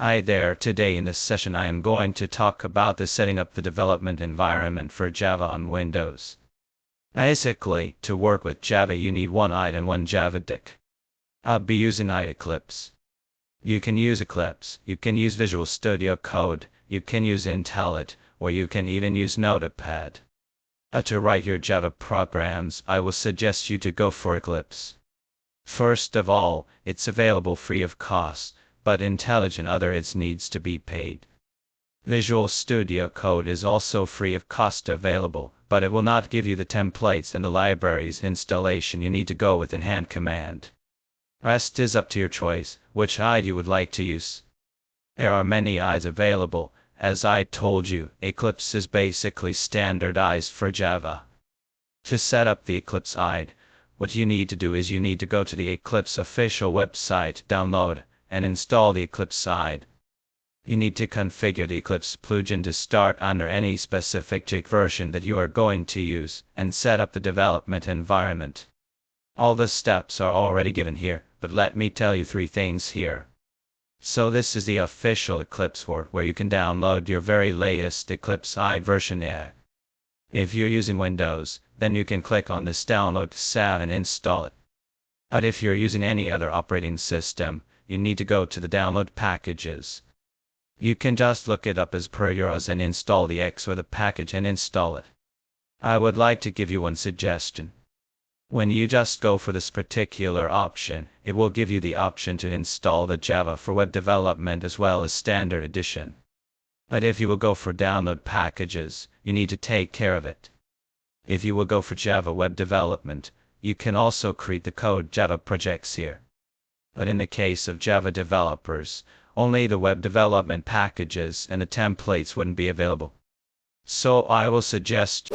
Hi there, today in this session I am going to talk about the setting up the development environment for Java on Windows. Basically, to work with Java you need one IT and one Java disk. I'll be using Eclipse. You can use Eclipse, you can use Visual Studio Code, you can use IT'abba, or you can even use Notepad. To write your Java programs, I will suggest you to go for Eclipse. First of all, it's available free of cost, but intelligent other it needs to be paid. Visual Studio Code is also free of cost available, but it will not give you the templates and the libraries installation you need to go with in hand command. Rest is up to your choice, which IDE you would like to use. There are many IDEs available. As I told you, Eclipse is basically standardized for Java. To set up the Eclipse IDE, what you need to do is you need to go to the Eclipse official website, download, and install the Eclipse IDE. You need to configure the Eclipse plugin to start under any specific version that you are going to use, and set up the development environment. All the steps are already given here, but let me tell you 3 things here. So this is the official Eclipse port where you can download your very latest Eclipse IDE version. If you're using Windows, then you can click on this download tab and install it. But if you're using any other operating system, you need to go to the download packages. You can just look it up as per yours and install the X or the package and install it. I would like to give you one suggestion. When you just go for this particular option, it will give you the option to install the Java for web development as well as standard edition. But if you will go for download packages, you need to take care of it. If you will go for Java web development, you can also create the code Java projects here. But in the case of Java developers, only the web development packages and the templates wouldn't be available. So I will suggest